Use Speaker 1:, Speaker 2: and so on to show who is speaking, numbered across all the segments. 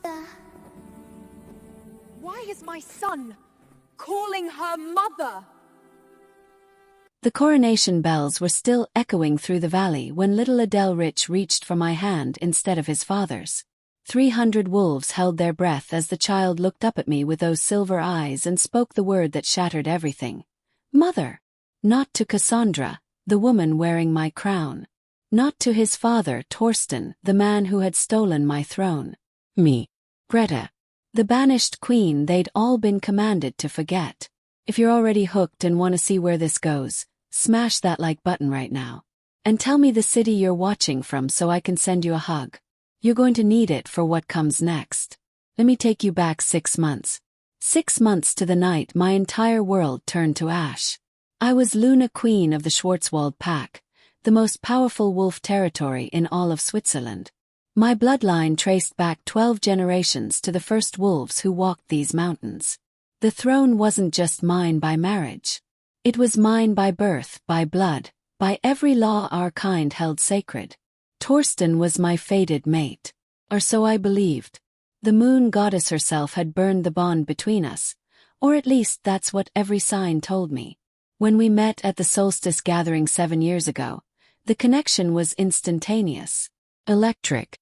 Speaker 1: Mother.
Speaker 2: Why is my son calling her mother?
Speaker 3: The coronation bells were still echoing through the valley when little Adele Rich reached for my hand instead of his father's. 300 wolves held their breath as the child looked up at me with those silver eyes and spoke the word that shattered everything. Mother. Not to Cassandra, the woman wearing my crown. Not to his father, Torsten, the man who had stolen my throne. Me. Greta. The banished queen they'd all been commanded to forget. If you're already hooked and want to see where this goes, smash that like button right now. And tell me the city you're watching from so I can send you a hug. You're going to need it for what comes next. Let me take you back 6 months. 6 months to the night my entire world turned to ash. I was Luna, queen of the Schwarzwald pack, the most powerful wolf territory in all of Switzerland. My bloodline traced back 12 generations to the first wolves who walked these mountains. The throne wasn't just mine by marriage. It was mine by birth, by blood, by every law our kind held sacred. Torsten was my fated mate. Or so I believed. The moon goddess herself had burned the bond between us, or at least that's what every sign told me. When we met at the solstice gathering 7 years ago, the connection was instantaneous. Electric.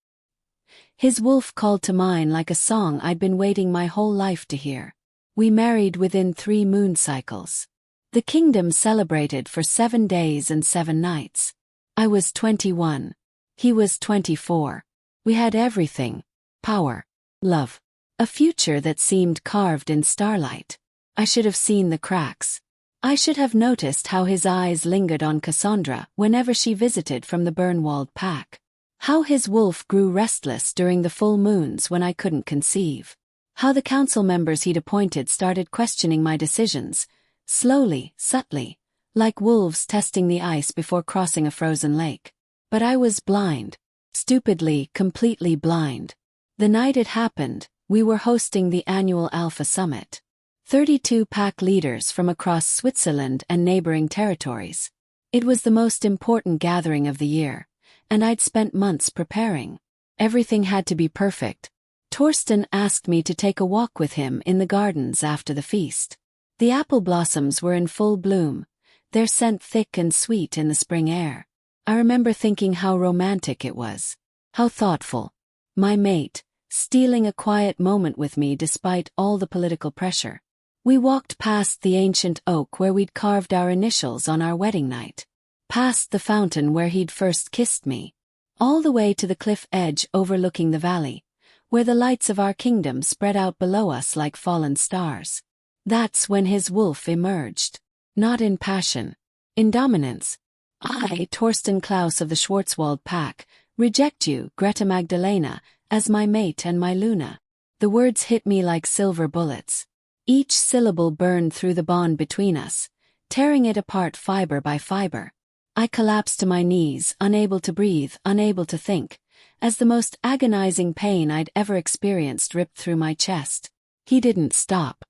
Speaker 3: His wolf called to mine like a song I'd been waiting my whole life to hear. We married within 3 moon cycles. The kingdom celebrated for 7 days and 7 nights. I was 21. He was 24. We had everything. Power. Love. A future that seemed carved in starlight. I should have seen the cracks. I should have noticed how his eyes lingered on Cassandra whenever she visited from the Bernwald pack. How his wolf grew restless during the full moons when I couldn't conceive. How the council members he'd appointed started questioning my decisions, slowly, subtly, like wolves testing the ice before crossing a frozen lake. But I was blind. Stupidly, completely blind. The night it happened, we were hosting the annual Alpha Summit. 32 pack leaders from across Switzerland and neighboring territories. It was the most important gathering of the year, and I'd spent months preparing. Everything had to be perfect. Torsten asked me to take a walk with him in the gardens after the feast. The apple blossoms were in full bloom, their scent thick and sweet in the spring air. I remember thinking how romantic it was. How thoughtful. My mate, stealing a quiet moment with me despite all the political pressure. We walked past the ancient oak where we'd carved our initials on our wedding night. Past the fountain where he'd first kissed me. All the way to the cliff edge overlooking the valley, where the lights of our kingdom spread out below us like fallen stars. That's when his wolf emerged. Not in passion. In dominance. I, Torsten Klaus of the Schwarzwald pack, reject you, Greta Magdalena, as my mate and my Luna. The words hit me like silver bullets. Each syllable burned through the bond between us, tearing it apart fiber by fiber. I collapsed to my knees, unable to breathe, unable to think, as the most agonizing pain I'd ever experienced ripped through my chest. He didn't stop.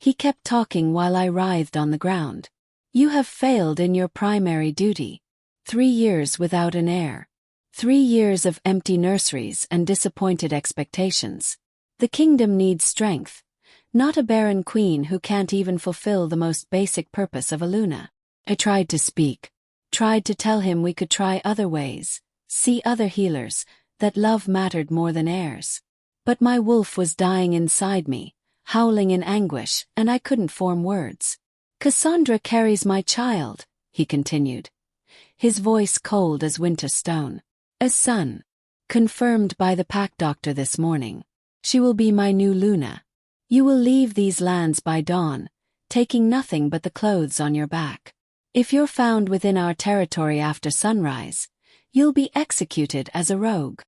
Speaker 3: He kept talking while I writhed on the ground. You have failed in your primary duty. 3 years without an heir. 3 years of empty nurseries and disappointed expectations. The kingdom needs strength, not a barren queen who can't even fulfill the most basic purpose of a Luna. I tried to speak. Tried to tell him we could try other ways, see other healers, that love mattered more than heirs. But my wolf was dying inside me, howling in anguish, and I couldn't form words. Cassandra carries my child, he continued. His voice cold as winter stone. A son. Confirmed by the pack doctor this morning. She will be my new Luna. You will leave these lands by dawn, taking nothing but the clothes on your back. If you're found within our territory after sunrise, you'll be executed as a rogue.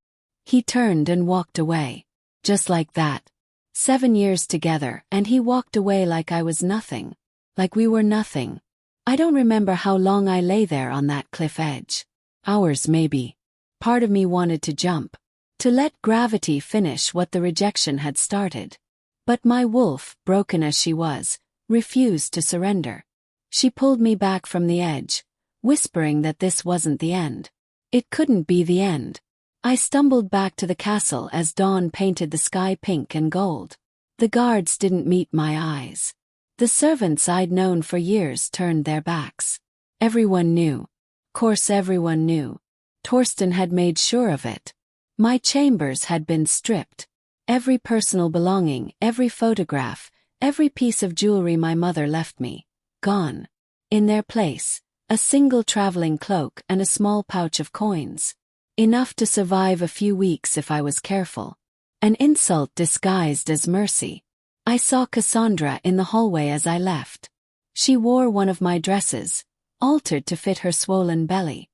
Speaker 3: He turned and walked away. Just like that. 7 years together, and he walked away like I was nothing. Like we were nothing. I don't remember how long I lay there on that cliff edge. Hours maybe. Part of me wanted to jump. To let gravity finish what the rejection had started. But my wolf, broken as she was, refused to surrender. She pulled me back from the edge, whispering that this wasn't the end. It couldn't be the end. I stumbled back to the castle as dawn painted the sky pink and gold. The guards didn't meet my eyes. The servants I'd known for years turned their backs. Everyone knew. Course everyone knew. Torsten had made sure of it. My chambers had been stripped. Every personal belonging, every photograph, every piece of jewelry my mother left me, gone. In their place, a single traveling cloak and a small pouch of coins. Enough to survive a few weeks if I was careful. An insult disguised as mercy. I saw Cassandra in the hallway as I left. She wore one of my dresses, altered to fit her swollen belly.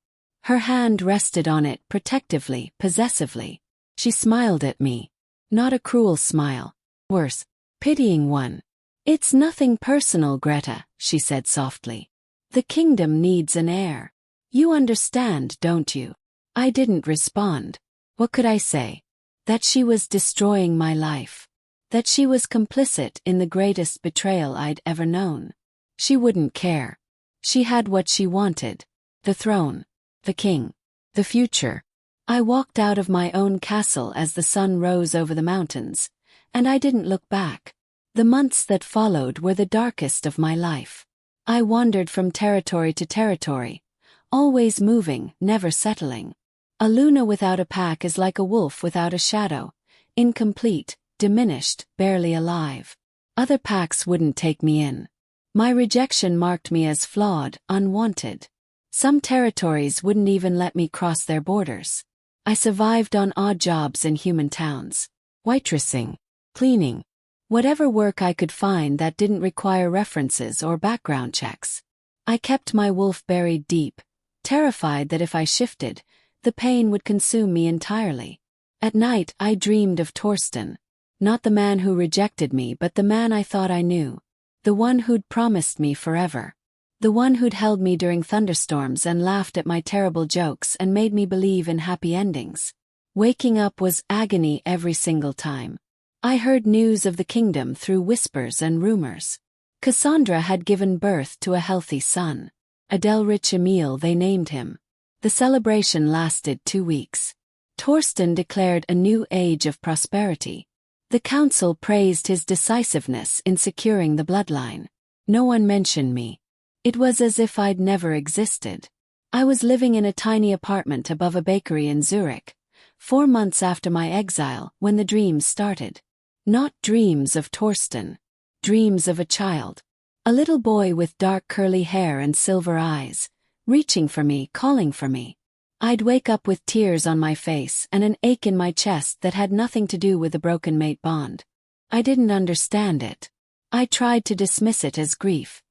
Speaker 3: Her hand rested on it protectively, possessively. She smiled at me. Not a cruel smile. Worse, pitying one. "It's nothing personal, Greta," she said softly. "The kingdom needs an heir. You understand, don't you?" I didn't respond. What could I say? That she was destroying my life. That she was complicit in the greatest betrayal I'd ever known. She wouldn't care. She had what she wanted. The throne. The king. The future. I walked out of my own castle as the sun rose over the mountains, and I didn't look back. The months that followed were the darkest of my life. I wandered from territory to territory, always moving, never settling. A Luna without a pack is like a wolf without a shadow, incomplete, diminished, barely alive. Other packs wouldn't take me in. My rejection marked me as flawed, unwanted. Some territories wouldn't even let me cross their borders. I survived on odd jobs in human towns. Waitressing, cleaning, whatever work I could find that didn't require references or background checks. I kept my wolf buried deep, terrified that if I shifted, the pain would consume me entirely. At night I dreamed of Torsten. Not the man who rejected me, but the man I thought I knew. The one who'd promised me forever. The one who'd held me during thunderstorms and laughed at my terrible jokes and made me believe in happy endings. Waking up was agony every single time. I heard news of the kingdom through whispers and rumors. Cassandra had given birth to a healthy son. Adelrich Emil, they named him. The celebration lasted 2 weeks. Torsten declared a new age of prosperity. The council praised his decisiveness in securing the bloodline. No one mentioned me. It was as if I'd never existed. I was living in a tiny apartment above a bakery in Zurich, 4 months after my exile, when the dreams started. Not dreams of Torsten. Dreams of a child. A little boy with dark curly hair and silver eyes, reaching for me, calling for me. I'd wake up with tears on my face and an ache in my chest that had nothing to do with the broken mate bond. I didn't understand it. I tried to dismiss it as grief,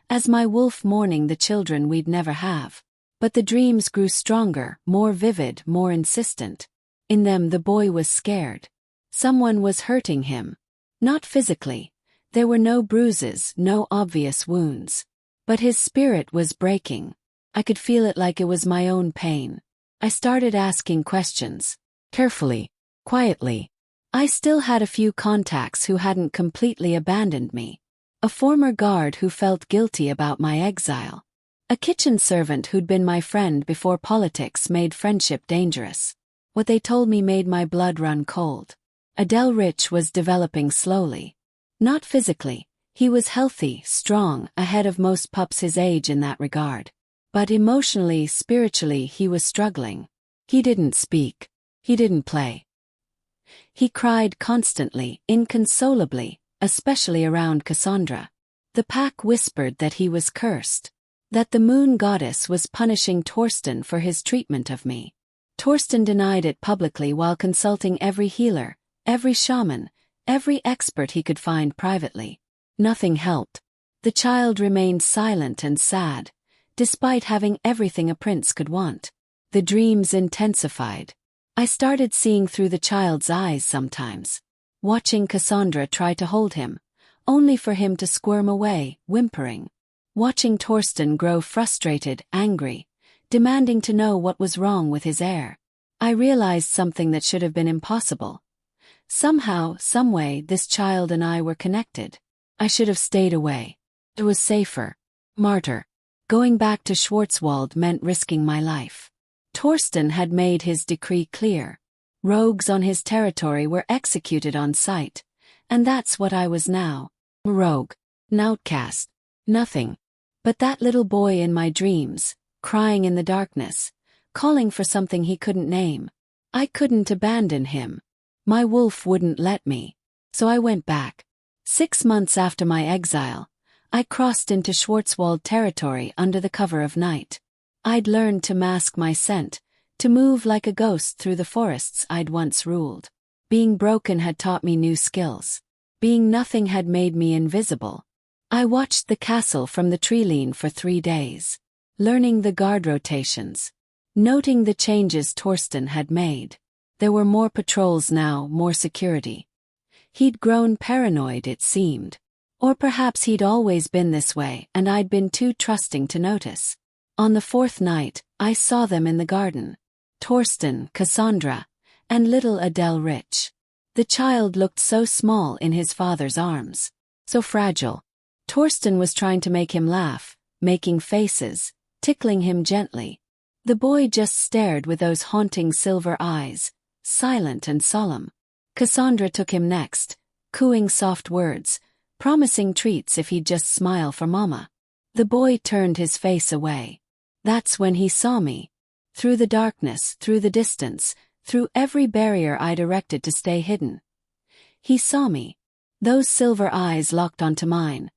Speaker 3: as my wolf mourning the children we'd never have. But the dreams grew stronger, more vivid, more insistent. In them the boy was scared. Someone was hurting him. Not physically. There were no bruises, no obvious wounds. But his spirit was breaking. I could feel it like it was my own pain. I started asking questions. Carefully, quietly. I still had a few contacts who hadn't completely abandoned me. A former guard who felt guilty about my exile. A kitchen servant who'd been my friend before politics made friendship dangerous. What they told me made my blood run cold. Adelrich was developing slowly. Not physically. He was healthy, strong, ahead of most pups his age in that regard. But emotionally, spiritually, he was struggling. He didn't speak. He didn't play. He cried constantly, inconsolably, especially around Cassandra. The pack whispered that he was cursed. That the moon goddess was punishing Torsten for his treatment of me. Torsten denied it publicly while consulting every healer, every shaman, every expert he could find privately. Nothing helped. The child remained silent and sad, despite having everything a prince could want. The dreams intensified. I started seeing through the child's eyes sometimes, watching Cassandra try to hold him, only for him to squirm away, whimpering. Watching Torsten grow frustrated, angry, demanding to know what was wrong with his heir. I realized something that should have been impossible. Somehow, someway, this child and I were connected. I should have stayed away. It was safer. Martyr. Going back to Schwarzwald meant risking my life. Torsten had made his decree clear. Rogues on his territory were executed on sight, and that's what I was now. A rogue. An outcast. Nothing. But that little boy in my dreams, crying in the darkness, calling for something he couldn't name. I couldn't abandon him. My wolf wouldn't let me. So I went back. 6 months after my exile, I crossed into Schwarzwald territory under the cover of night. I'd learned to mask my scent, to move like a ghost through the forests I'd once ruled. Being broken had taught me new skills. Being nothing had made me invisible. I watched the castle from the tree-line for 3 days, learning the guard rotations, noting the changes Torsten had made. There were more patrols now, more security. He'd grown paranoid, it seemed. Or perhaps he'd always been this way and I'd been too trusting to notice. On the 4th night, I saw them in the garden. Torsten, Cassandra, and little Adele Rich. The child looked so small in his father's arms, so fragile. Torsten was trying to make him laugh, making faces, tickling him gently. The boy just stared with those haunting silver eyes, silent and solemn. Cassandra took him next, cooing soft words, promising treats if he'd just smile for Mama. The boy turned his face away. That's when he saw me. Through the darkness, through the distance, through every barrier I'd erected to stay hidden. He saw me. Those silver eyes locked onto mine,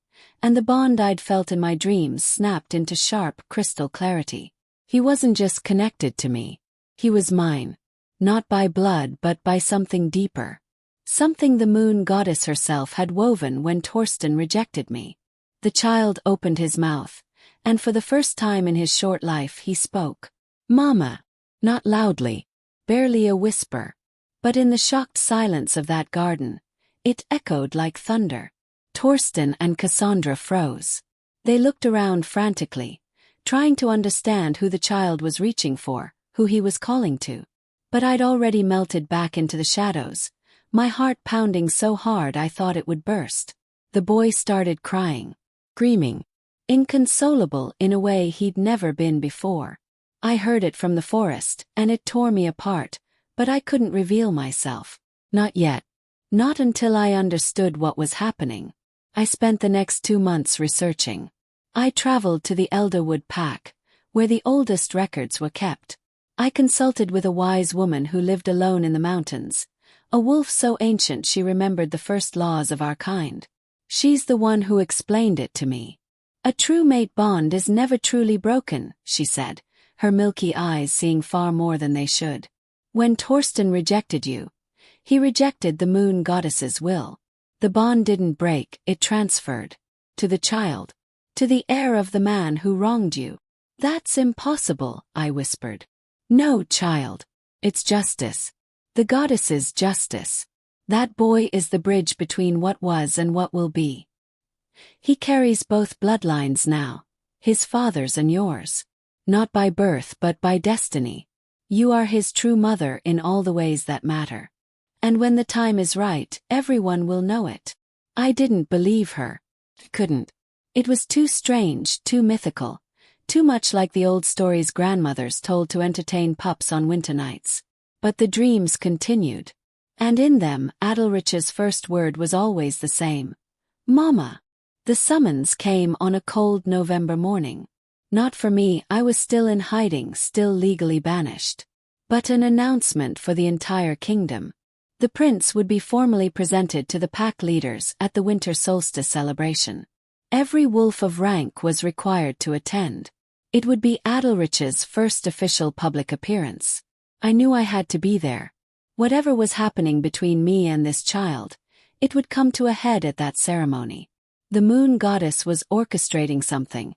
Speaker 3: and the bond I'd felt in my dreams snapped into sharp, crystal clarity. He wasn't just connected to me. He was mine. Not by blood but by something deeper. Something the moon goddess herself had woven when Torsten rejected me. The child opened his mouth, and for the first time in his short life he spoke. Mama. Not loudly, barely a whisper. But in the shocked silence of that garden, it echoed like thunder. Torsten and Cassandra froze. They looked around frantically, trying to understand who the child was reaching for, who he was calling to. But I'd already melted back into the shadows, my heart pounding so hard I thought it would burst. The boy started crying, screaming, inconsolable in a way he'd never been before. I heard it from the forest, and it tore me apart, but I couldn't reveal myself. Not yet. Not until I understood what was happening. I spent the next 2 months researching. I traveled to the Elderwood Pack, where the oldest records were kept. I consulted with a wise woman who lived alone in the mountains, a wolf so ancient she remembered the first laws of our kind. She's the one who explained it to me. A true mate bond is never truly broken, she said, her milky eyes seeing far more than they should. When Torsten rejected you, he rejected the moon goddess's will. The bond didn't break, it transferred. To the child. To the heir of the man who wronged you. That's impossible, I whispered. No, child. It's justice. The goddess's justice. That boy is the bridge between what was and what will be. He carries both bloodlines now, his father's and yours. Not by birth but by destiny. You are his true mother in all the ways that matter. And when the time is right, everyone will know it. I didn't believe her. Couldn't. It was too strange, too mythical. Too much like the old stories grandmothers told to entertain pups on winter nights. But the dreams continued. And in them, Adelrich's first word was always the same. Mama. The summons came on a cold November morning. Not for me, I was still in hiding, still legally banished. But an announcement for the entire kingdom. The prince would be formally presented to the pack leaders at the winter solstice celebration. Every wolf of rank was required to attend. It would be Adelrich's first official public appearance. I knew I had to be there. Whatever was happening between me and this child, it would come to a head at that ceremony. The moon goddess was orchestrating something,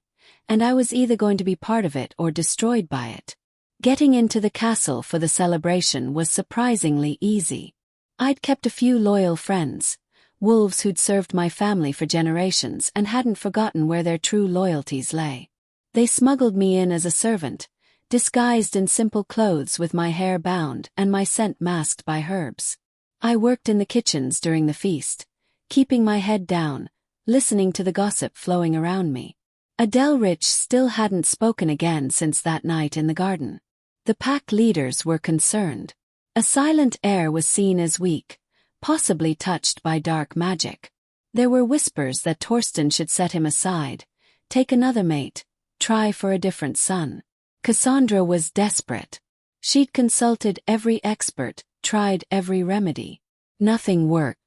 Speaker 3: and I was either going to be part of it or destroyed by it. Getting into the castle for the celebration was surprisingly easy. I'd kept a few loyal friends, wolves who'd served my family for generations and hadn't forgotten where their true loyalties lay. They smuggled me in as a servant, disguised in simple clothes with my hair bound and my scent masked by herbs. I worked in the kitchens during the feast, keeping my head down, listening to the gossip flowing around me. Adele Rich still hadn't spoken again since that night in the garden. The pack leaders were concerned. A silent Heir was seen as weak, possibly touched by dark magic. There were whispers that Torsten should set him aside, take another mate, try for a different son. Cassandra was desperate. She'd consulted every expert, tried every remedy. Nothing worked.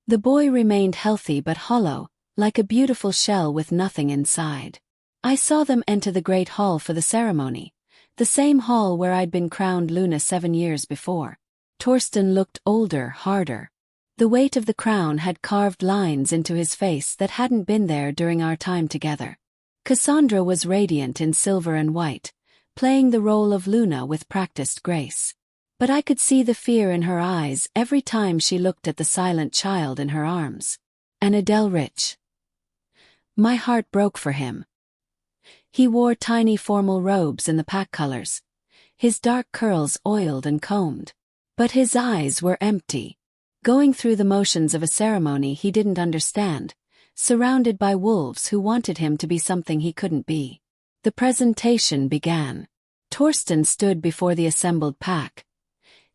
Speaker 3: The boy remained healthy but hollow, like a beautiful shell with nothing inside. I saw them enter the great hall for the ceremony, the same hall where I'd been crowned Luna 7 years before. Torsten looked older, harder. The weight of the crown had carved lines into his face that hadn't been there during our time together. Cassandra was radiant in silver and white, playing the role of Luna with practiced grace. But I could see the fear in her eyes every time she looked at the silent child in her arms. And Rich. My heart broke for him. He wore tiny formal robes in the pack colors, his dark curls oiled and combed. But his eyes were empty, going through the motions of a ceremony he didn't understand, surrounded by wolves who wanted him to be something he couldn't be. The presentation began. Torsten stood before the assembled pack,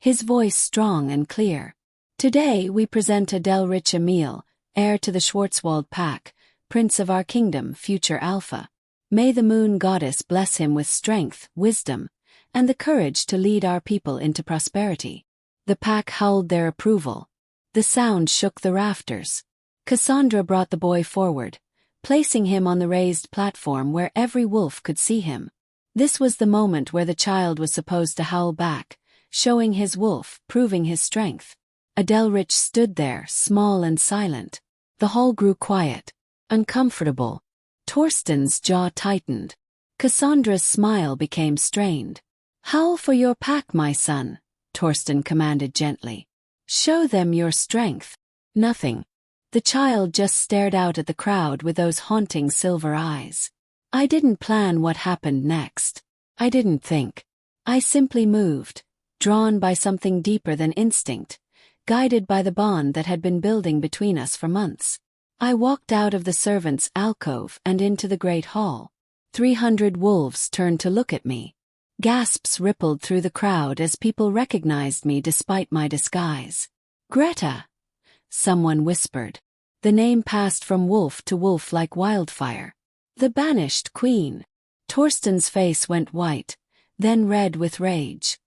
Speaker 3: his voice strong and clear. Today we present Rich Emil, heir to the Schwarzwald pack, prince of our kingdom, future Alpha. May the moon goddess bless him with strength, wisdom, and the courage to lead our people into prosperity. The pack howled their approval. The sound shook the rafters. Cassandra brought the boy forward, placing him on the raised platform where every wolf could see him. This was the moment where the child was supposed to howl back, showing his wolf, proving his strength. Rich stood there, small and silent. The hall grew quiet, uncomfortable. Torsten's jaw tightened. Cassandra's smile became strained. Howl for your pack, my son, Torsten commanded gently. Show them your strength. Nothing. The child just stared out at the crowd with those haunting silver eyes. I didn't plan what happened next. I didn't think. I simply moved, drawn by something deeper than instinct, guided by the bond that had been building between us for months. I walked out of the servants' alcove and into the great hall. 300 wolves turned to look at me. Gasps rippled through the crowd as people recognized me despite my disguise. Greta! Someone whispered. The name passed from wolf to wolf like wildfire. The banished queen. Torsten's face went white, then red with rage.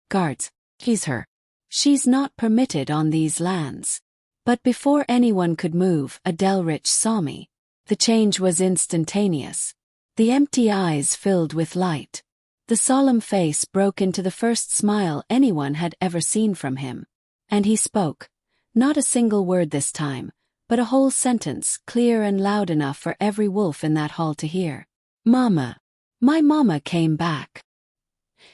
Speaker 3: Guards, he's her. She's not permitted on these lands. But before anyone could move, Rich saw me. The change was instantaneous. The empty eyes filled with light. The solemn face broke into the first smile anyone had ever seen from him. And he spoke. Not a single word this time, but a whole sentence, clear and loud enough for every wolf in that hall to hear. Mama. My mama came back.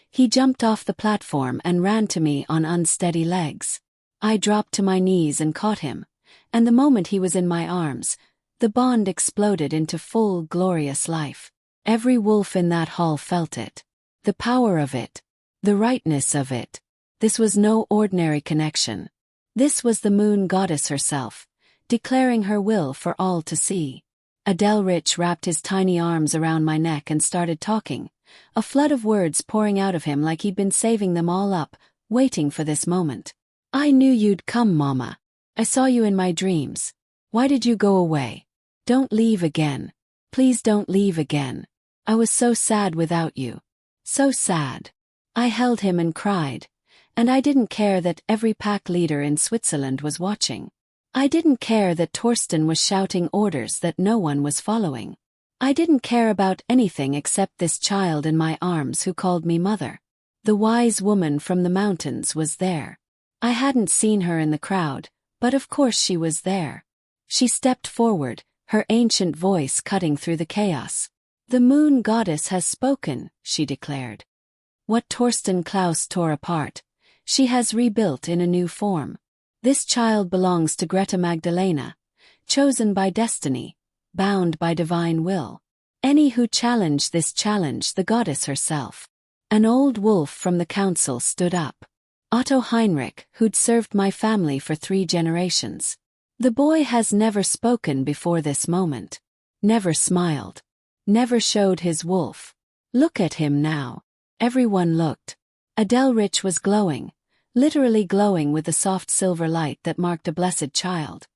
Speaker 3: He jumped off the platform and ran to me on unsteady legs. I dropped to my knees and caught him, and the moment he was in my arms, the bond exploded into full, glorious life. Every wolf in that hall felt it. The power of it. The rightness of it. This was no ordinary connection. This was the moon goddess herself, declaring her will for all to see. Rich wrapped his tiny arms around my neck and started talking, a flood of words pouring out of him like he'd been saving them all up, waiting for this moment. I knew you'd come, Mama. I saw you in my dreams. Why did you go away? Don't leave again. Please don't leave again. I was so sad without you. So sad. I held him and cried. And I didn't care that every pack leader in Switzerland was watching. I didn't care that Torsten was shouting orders that no one was following. I didn't care about anything except this child in my arms who called me mother. The wise woman from the mountains was there. I hadn't seen her in the crowd, but of course she was there. She stepped forward, her ancient voice cutting through the chaos. The moon goddess has spoken, she declared. What Torsten Klaus tore apart, she has rebuilt in a new form. This child belongs to Greta Magdalena, chosen by destiny, bound by divine will. Any who challenge this challenge the goddess herself. An old wolf from the council stood up. Otto Heinrich, who'd served my family for 3 generations. The boy has never spoken before this moment. Never smiled. Never showed his wolf. Look at him now. Everyone looked. Adelrich was glowing, literally glowing with the soft silver light that marked a blessed child.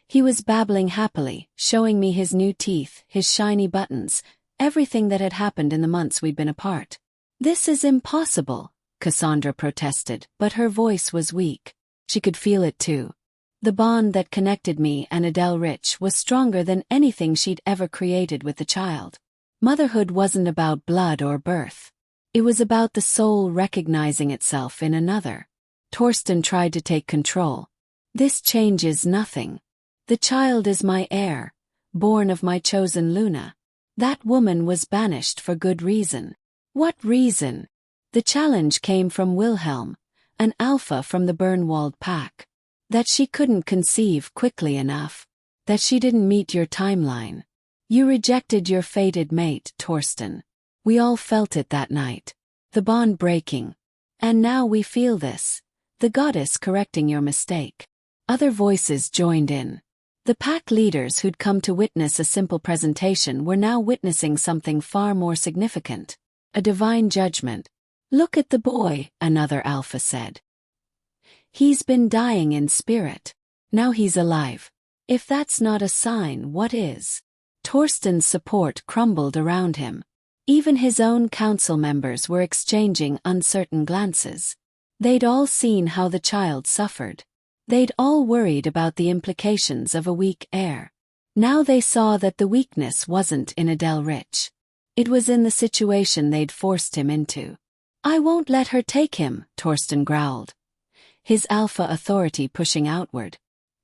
Speaker 3: He was babbling happily, showing me his new teeth, his shiny buttons, everything that had happened in the months we'd been apart. "This is impossible," Cassandra protested, but her voice was weak. She could feel it too. The bond that connected me and Adelrich was stronger than anything she'd ever created with the child. Motherhood wasn't about blood or birth. It was about the soul recognizing itself in another. Torsten tried to take control. "This changes nothing. The child is my heir, born of my chosen Luna. That woman was banished for good reason." "What reason?" The challenge came from Wilhelm, an alpha from the Bernwald pack. "That she couldn't conceive quickly enough. That she didn't meet your timeline. You rejected your fated mate, Torsten. We all felt it that night. The bond breaking. And now we feel this. The goddess correcting your mistake." Other voices joined in. The pack leaders who'd come to witness a simple presentation were now witnessing something far more significant. A divine judgment. "Look at the boy," another alpha said. "He's been dying in spirit. Now he's alive. If that's not a sign, what is?" Torsten's support crumbled around him. Even his own council members were exchanging uncertain glances. They'd all seen how the child suffered. They'd all worried about the implications of a weak heir. Now they saw that the weakness wasn't in Adelrich. It was in the situation they'd forced him into. "I won't let her take him," Torsten growled, his alpha authority pushing outward.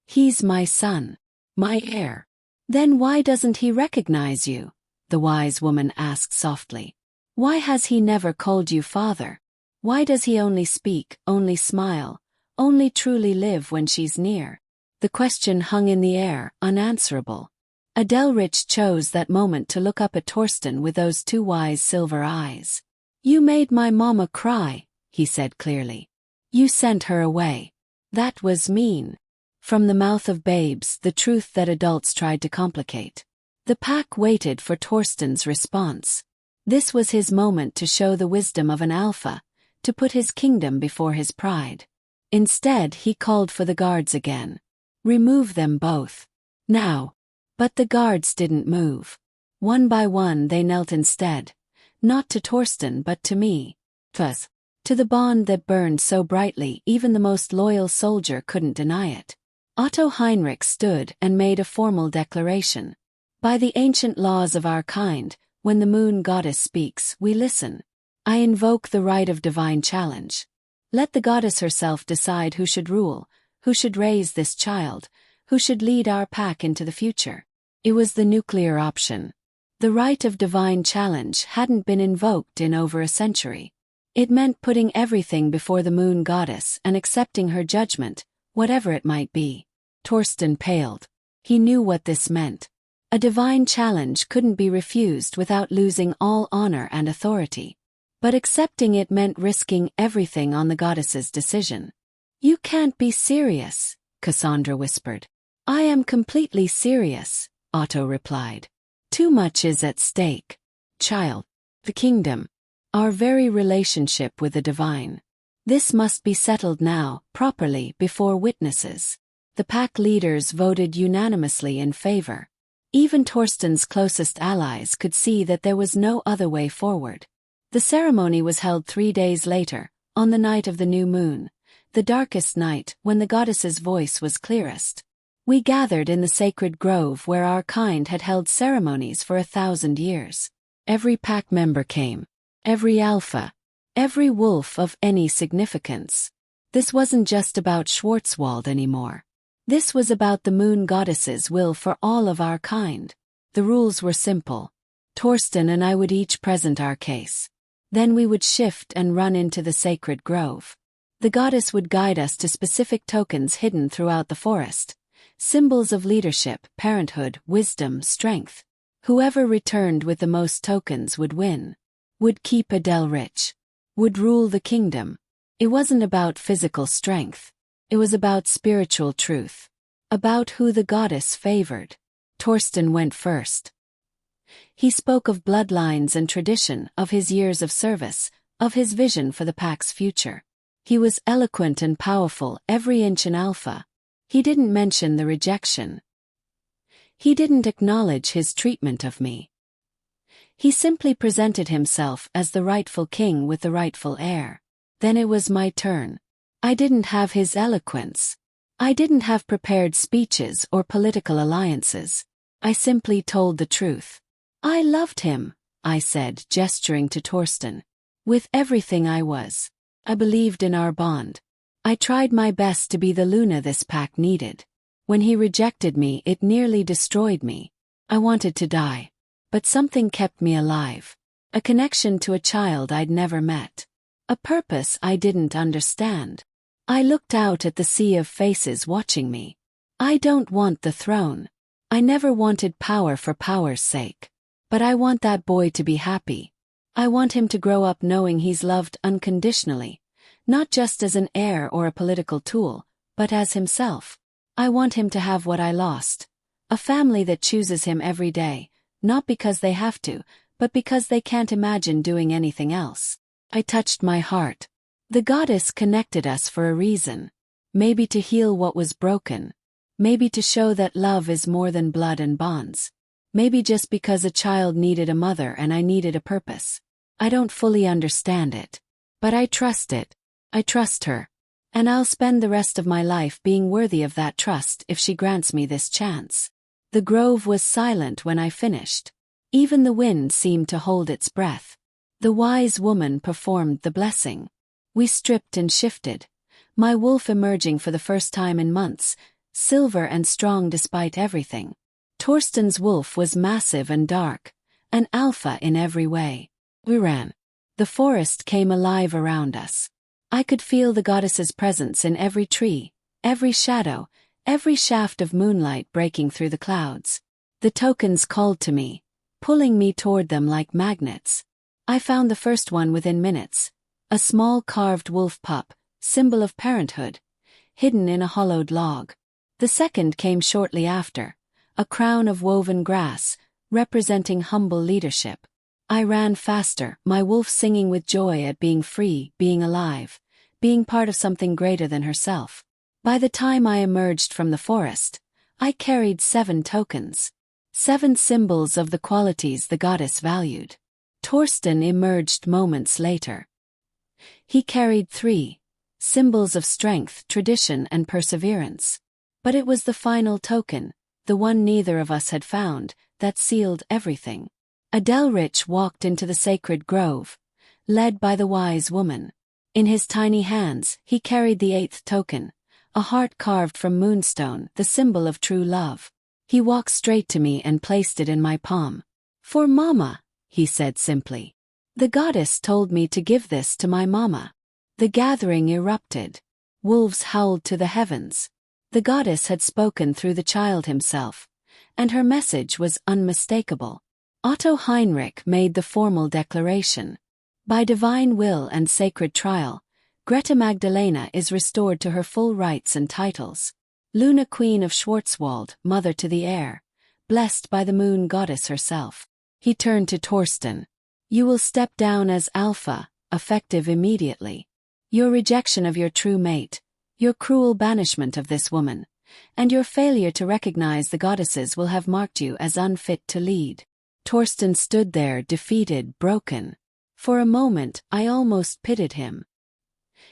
Speaker 3: "He's my son. My heir." "Then why doesn't he recognize you?" the wise woman asked softly. "Why has he never called you father? Why does he only speak, only smile, only truly live when she's near?" The question hung in the air, unanswerable. Adelrich chose that moment to look up at Torsten with those two wise silver eyes. "You made my mama cry," he said clearly. "You sent her away. That was mean." From the mouth of babes, the truth that adults tried to complicate. The pack waited for Torsten's response. This was his moment to show the wisdom of an alpha, to put his kingdom before his pride. Instead, he called for the guards again. "Remove them both. Now." But the guards didn't move. One by one they knelt instead, not to Torsten but to me. Thus, to the bond that burned so brightly even the most loyal soldier couldn't deny it. Otto Heinrich stood and made a formal declaration. "By the ancient laws of our kind, when the moon goddess speaks, we listen. I invoke the right of divine challenge. Let the goddess herself decide who should rule, who should raise this child, who should lead our pack into the future." It was the nuclear option. The right of divine challenge hadn't been invoked in over a century. It meant putting everything before the moon goddess and accepting her judgment, whatever it might be. Torsten paled. He knew what this meant. A divine challenge couldn't be refused without losing all honor and authority. But accepting it meant risking everything on the goddess's decision. "You can't be serious," Cassandra whispered. "I am completely serious," Otto replied. "Too much is at stake. Child, the kingdom, our very relationship with the divine. This must be settled now, properly, before witnesses." The pack leaders voted unanimously in favor. Even Torsten's closest allies could see that there was no other way forward. The ceremony was held 3 days later, on the night of the new moon, the darkest night when the goddess's voice was clearest. We gathered in the sacred grove where our kind had held ceremonies for 1,000 years. Every pack member came. Every alpha. Every wolf of any significance. This wasn't just about Schwarzwald anymore. This was about the moon goddess's will for all of our kind. The rules were simple. Torsten and I would each present our case. Then we would shift and run into the sacred grove. The goddess would guide us to specific tokens hidden throughout the forest. Symbols of leadership, parenthood, wisdom, strength. Whoever returned with the most tokens would win. Would keep Adelrich. Would rule the kingdom. It wasn't about physical strength. It was about spiritual truth. About who the goddess favored. Torsten went first. He spoke of bloodlines and tradition, of his years of service, of his vision for the pack's future. He was eloquent and powerful, every inch an alpha. He didn't mention the rejection. He didn't acknowledge his treatment of me. He simply presented himself as the rightful king with the rightful heir. Then it was my turn. I didn't have his eloquence. I didn't have prepared speeches or political alliances. I simply told the truth. I loved him, I said, gesturing to Torsten. With everything I was. I believed in our bond. I tried my best to be the Luna this pack needed. When he rejected me, it nearly destroyed me. I wanted to die. But something kept me alive. A connection to a child I'd never met. A purpose I didn't understand. I looked out at the sea of faces watching me. I don't want the throne. I never wanted power for power's sake. But I want that boy to be happy. I want him to grow up knowing he's loved unconditionally, not just as an heir or a political tool, but as himself. I want him to have what I lost. A family that chooses him every day, not because they have to, but because they can't imagine doing anything else. I touched my heart. The goddess connected us for a reason. Maybe to heal what was broken. Maybe to show that love is more than blood and bonds. Maybe just because a child needed a mother and I needed a purpose. I don't fully understand it. But I trust it. I trust her. And I'll spend the rest of my life being worthy of that trust if she grants me this chance. The grove was silent when I finished. Even the wind seemed to hold its breath. The wise woman performed the blessing. We stripped and shifted. My wolf emerging for the first time in months, silver and strong despite everything. Torsten's wolf was massive and dark, an alpha in every way. We ran. The forest came alive around us. I could feel the goddess's presence in every tree, every shadow, every shaft of moonlight breaking through the clouds. The tokens called to me, pulling me toward them like magnets. I found the first one within minutes, a small carved wolf pup, symbol of parenthood, hidden in a hollowed log. The second came shortly after, a crown of woven grass, representing humble leadership. I ran faster, my wolf singing with joy at being free, being alive, being part of something greater than herself. By the time I emerged from the forest, I carried 7 tokens. 7 symbols of the qualities the goddess valued. Torsten emerged moments later. He carried 3, symbols of strength, tradition, and perseverance. But it was the final token, the one neither of us had found, that sealed everything. Adelrich walked into the sacred grove, led by the wise woman. In his tiny hands, he carried the 8th token, a heart carved from moonstone, the symbol of true love. He walked straight to me and placed it in my palm. "For Mama," he said simply. "The goddess told me to give this to my mama." The gathering erupted. Wolves howled to the heavens. The goddess had spoken through the child himself, and her message was unmistakable. Otto Heinrich made the formal declaration. By divine will and sacred trial, Greta Magdalena is restored to her full rights and titles. Luna Queen of Schwarzwald, mother to the heir, blessed by the moon goddess herself. He turned to Torsten. "You will step down as Alpha, effective immediately. Your rejection of your true mate, your cruel banishment of this woman, and your failure to recognize the goddesses will have marked you as unfit to lead." Torsten stood there, defeated, broken. For a moment, I almost pitied him.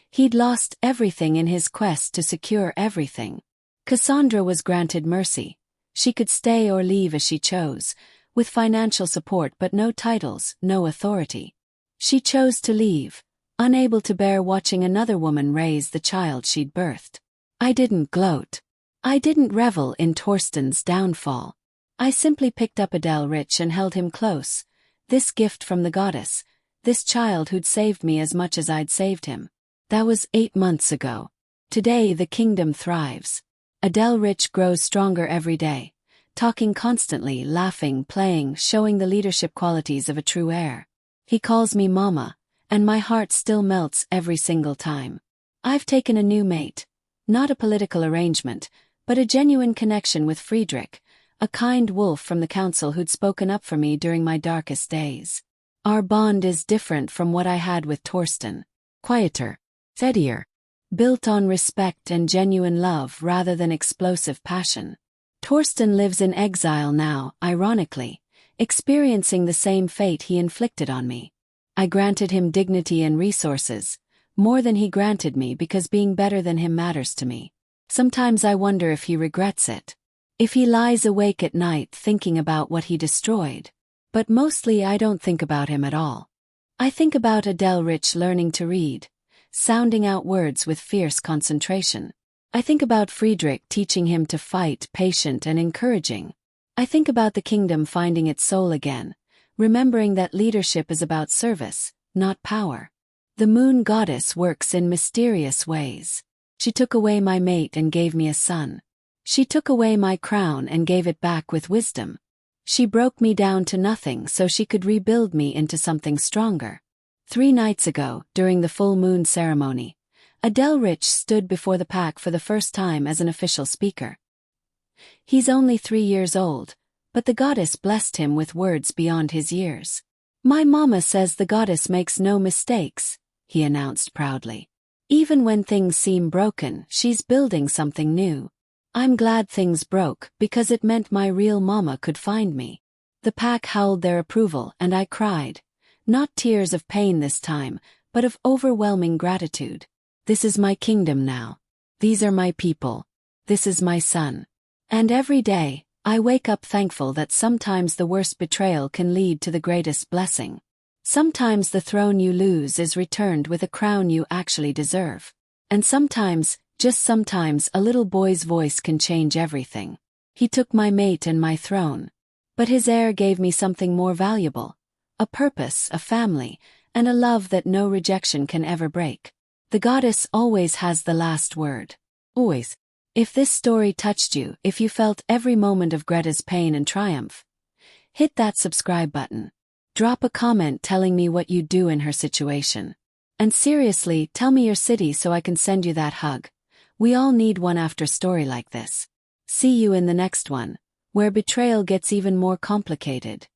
Speaker 3: He'd lost everything in his quest to secure everything. Cassandra was granted mercy. She could stay or leave as she chose, with financial support but no titles, no authority. She chose to leave, unable to bear watching another woman raise the child she'd birthed. I didn't gloat. I didn't revel in Torsten's downfall. I simply picked up Adelrich and held him close. This gift from the goddess, this child who'd saved me as much as I'd saved him. That was 8 months ago. Today the kingdom thrives. Adelrich grows stronger every day, talking constantly, laughing, playing, showing the leadership qualities of a true heir. He calls me Mama, and my heart still melts every single time. I've taken a new mate. Not a political arrangement, but a genuine connection with Friedrich, a kind wolf from the council who'd spoken up for me during my darkest days. Our bond is different from what I had with Torsten. Quieter, steadier, built on respect and genuine love rather than explosive passion. Torsten lives in exile now, ironically, experiencing the same fate he inflicted on me. I granted him dignity and resources, more than he granted me because being better than him matters to me. Sometimes I wonder if he regrets it. If he lies awake at night thinking about what he destroyed. But mostly I don't think about him at all. I think about Adelrich learning to read, sounding out words with fierce concentration. I think about Friedrich teaching him to fight, patient and encouraging. I think about the kingdom finding its soul again, remembering that leadership is about service, not power. The moon goddess works in mysterious ways. She took away my mate and gave me a son. She took away my crown and gave it back with wisdom. She broke me down to nothing so she could rebuild me into something stronger. 3 nights ago, during the full moon ceremony, Adelrich stood before the pack for the first time as an official speaker. He's only 3 years old, but the goddess blessed him with words beyond his years. My mama says the goddess makes no mistakes, he announced proudly. Even when things seem broken, she's building something new. I'm glad things broke because it meant my real mama could find me. The pack howled their approval and I cried. Not tears of pain this time, but of overwhelming gratitude. This is my kingdom now. These are my people. This is my son. And every day, I wake up thankful that sometimes the worst betrayal can lead to the greatest blessing. Sometimes the throne you lose is returned with a crown you actually deserve. And sometimes, just sometimes, a little boy's voice can change everything. He took my mate and my throne. But his heir gave me something more valuable. A purpose, a family, and a love that no rejection can ever break. The goddess always has the last word. Always. If this story touched you, if you felt every moment of Greta's pain and triumph, hit that subscribe button. Drop a comment telling me what you'd do in her situation. And seriously, tell me your city so I can send you that hug. We all need one after a story like this. See you in the next one, where betrayal gets even more complicated.